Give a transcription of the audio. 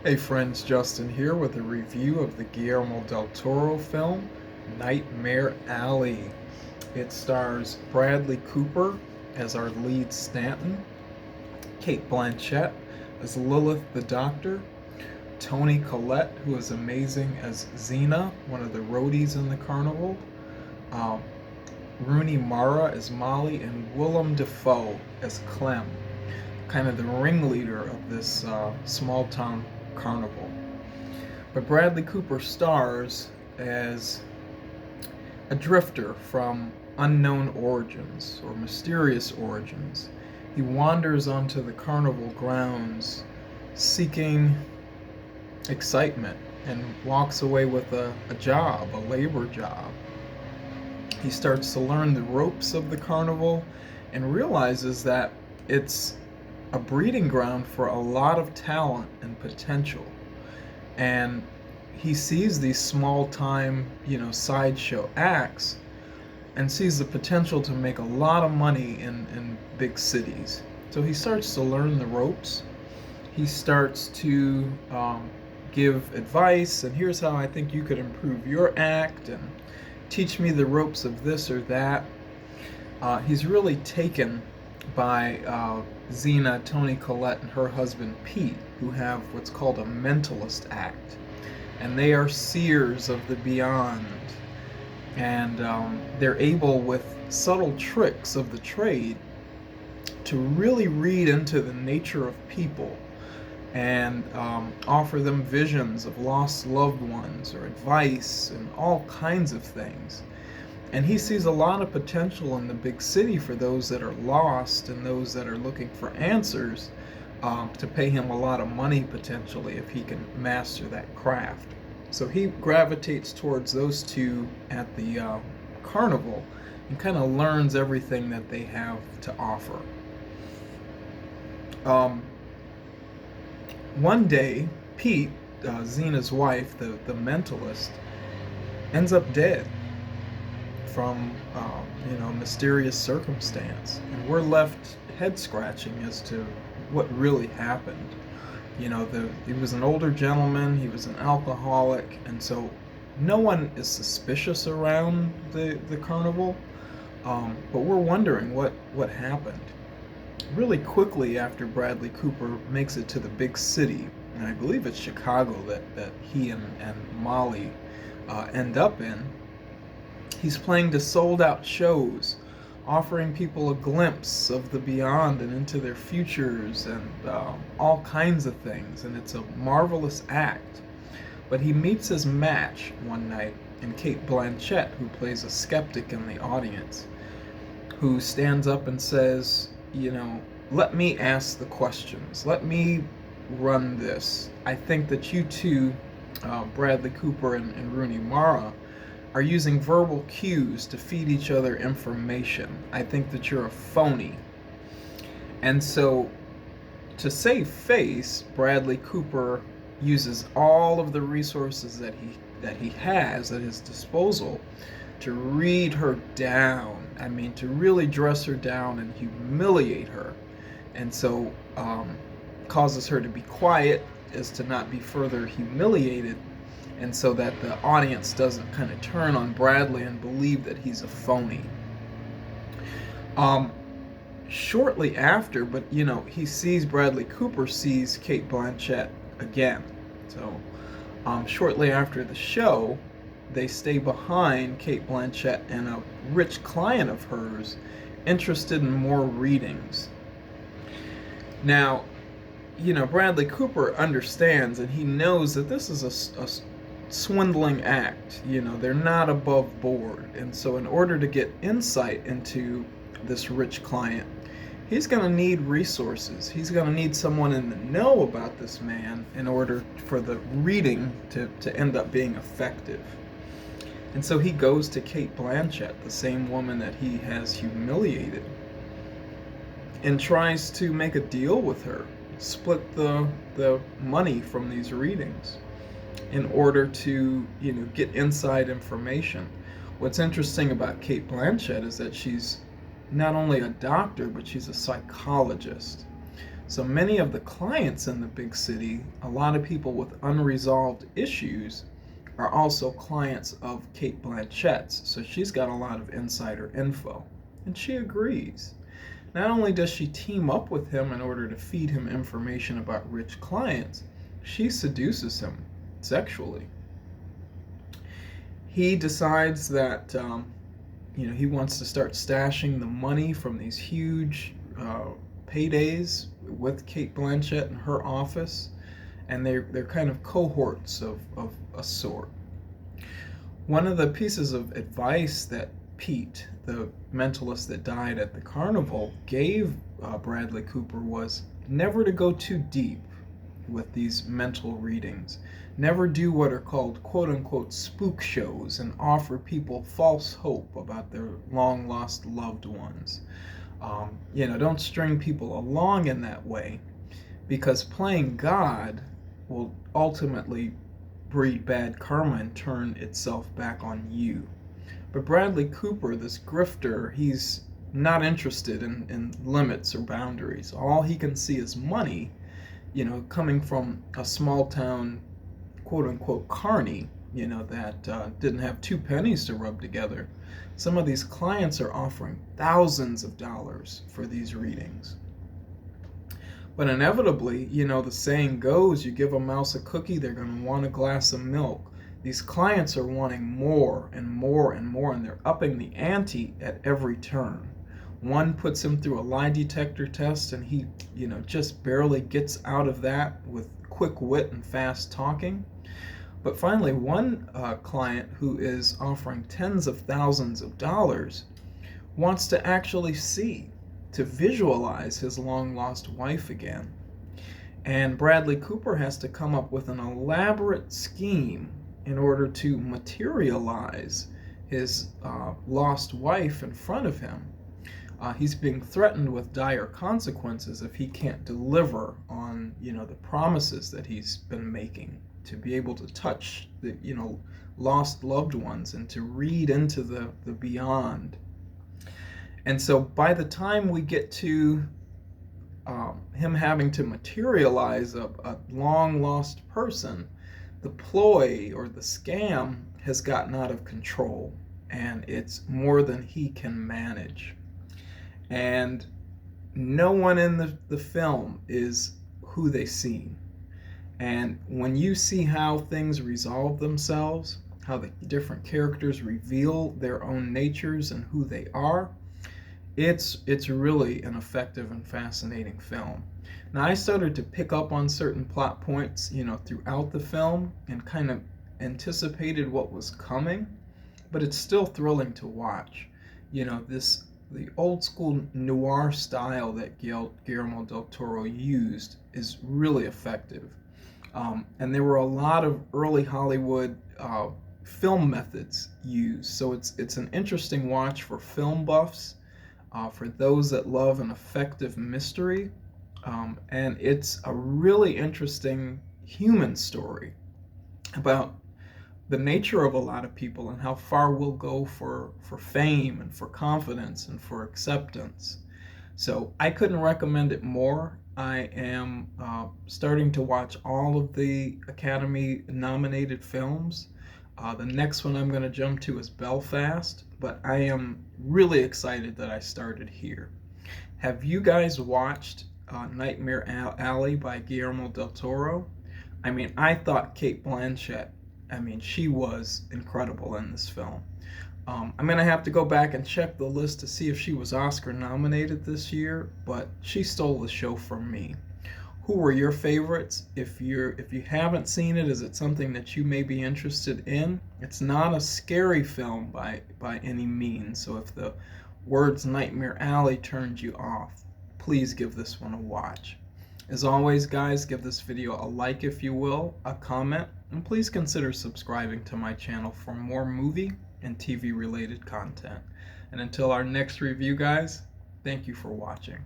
Hey friends, Justin here with a review of the Guillermo del Toro film, Nightmare Alley. It stars Bradley Cooper as our lead Stanton, Kate Blanchett as Lilith the Doctor, Toni Collette, who is amazing as Xena, one of the roadies in the carnival, um, Rooney Mara as Molly, and Willem Dafoe as Clem, kind of the ringleader of this small town carnival. But Bradley Cooper stars as a drifter from unknown origins or mysterious origins. He wanders onto the carnival grounds seeking excitement and walks away with a job, a labor job. He starts to learn the ropes of the carnival and realizes that it's a breeding ground for a lot of talent and potential. And he sees these small time, sideshow acts and sees the potential to make a lot of money in big cities. So he starts to learn the ropes. He starts to give advice, and here's how I think you could improve your act, and teach me the ropes of this or that. He's really taken by Xena, Toni Collette, and her husband Pete, who have what's called a mentalist act. And they are seers of the beyond. And they're able, with subtle tricks of the trade, to really read into the nature of people and offer them visions of lost loved ones or advice and all kinds of things. And he sees a lot of potential in the big city for those that are lost and those that are looking for answers, to pay him a lot of money potentially if he can master that craft. So he gravitates towards those two at the carnival and kind of learns everything that they have to offer. One day, Pete, Xena's wife, the mentalist, ends up dead from mysterious circumstance, and we're left head scratching as to what really happened. He was an older gentleman, he was an alcoholic, and so no one is suspicious around the carnival, but we're wondering what happened. Really quickly after Bradley Cooper makes it to the big city, and I believe it's Chicago that he and Molly end up in, he's playing to sold out shows, offering people a glimpse of the beyond and into their futures and all kinds of things. And it's a marvelous act. But he meets his match one night in Kate Blanchett, who plays a skeptic in the audience, who stands up and says, let me ask the questions. Let me run this. I think that you two, Bradley Cooper and Rooney Mara, are using verbal cues to feed each other information. I think that you're a phony. And so, to save face, Bradley Cooper uses all of the resources that he has at his disposal to read her down. I mean, to really dress her down and humiliate her. And so, causes her to be quiet as to not be further humiliated, and so that the audience doesn't kind of turn on Bradley and believe that he's a phony. Shortly after, but Bradley Cooper sees Kate Blanchett again. So shortly after the show, they stay behind Kate Blanchett and a rich client of hers interested in more readings. Now, Bradley Cooper understands, and he knows that this is a swindling act. They're not above board. And so in order to get insight into this rich client, he's going to need resources. He's going to need someone in the know about this man in order for the reading to end up being effective. And so he goes to Kate Blanchett, the same woman that he has humiliated, and tries to make a deal with her, split the money from these readings in order to get inside information. What's interesting about Kate Blanchett is that she's not only a doctor, but she's a psychologist. So many of the clients in the big city, a lot of people with unresolved issues, are also clients of Cate Blanchett's. So she's got a lot of insider info. And she agrees. Not only does she team up with him in order to feed him information about rich clients, she seduces him sexually. He decides that he wants to start stashing the money from these huge paydays with Cate Blanchett in her office, and they're kind of cohorts of a sort. One of the pieces of advice that Pete, the mentalist that died at the carnival, gave Bradley Cooper was never to go too deep with these mental readings. Never do what are called quote-unquote spook shows and offer people false hope about their long-lost loved ones. Don't string people along in that way, because playing God will ultimately breed bad karma and turn itself back on you. But Bradley Cooper, this grifter, he's not interested in limits or boundaries. All he can see is money, coming from a small town, quote unquote, carny, that didn't have 2 pennies to rub together. Some of these clients are offering thousands of dollars for these readings. But inevitably, the saying goes, you give a mouse a cookie, they're going to want a glass of milk. These clients are wanting more and more and more, and they're upping the ante at every turn. One puts him through a lie detector test, and he, just barely gets out of that with quick wit and fast talking. But finally, one client who is offering tens of thousands of dollars wants to actually see, to visualize his long-lost wife again. And Bradley Cooper has to come up with an elaborate scheme in order to materialize his lost wife in front of him. He's being threatened with dire consequences if he can't deliver on, the promises that he's been making, to be able to touch the, lost loved ones and to read into the beyond. And so by the time we get to him having to materialize a long lost person, the ploy or the scam has gotten out of control, and it's more than he can manage. And no one in the film is who they seem. And when you see how things resolve themselves, how the different characters reveal their own natures and who they are, it's really an effective and fascinating film. Now, I started to pick up on certain plot points, throughout the film, and kind of anticipated what was coming, but it's still thrilling to watch. The old school noir style that Guillermo del Toro used is really effective. And there were a lot of early Hollywood film methods used, so it's an interesting watch for film buffs, for those that love an effective mystery, and it's a really interesting human story about the nature of a lot of people and how far we'll go for fame and for confidence and for acceptance. So I couldn't recommend it more. I am starting to watch all of the Academy nominated films. The next one I'm going to jump to is Belfast, but I am really excited that I started here. Have you guys watched Nightmare Alley by Guillermo del Toro? I thought Cate Blanchett, she was incredible in this film. I'm going to have to go back and check the list to see if she was Oscar nominated this year, but she stole the show from me. Who were your favorites? If you haven't seen it, is it something that you may be interested in? It's not a scary film by any means, so if the words Nightmare Alley turned you off, please give this one a watch. As always, guys, give this video a like if you will, a comment, and please consider subscribing to my channel for more movie and TV related content. And until our next review, guys, thank you for watching.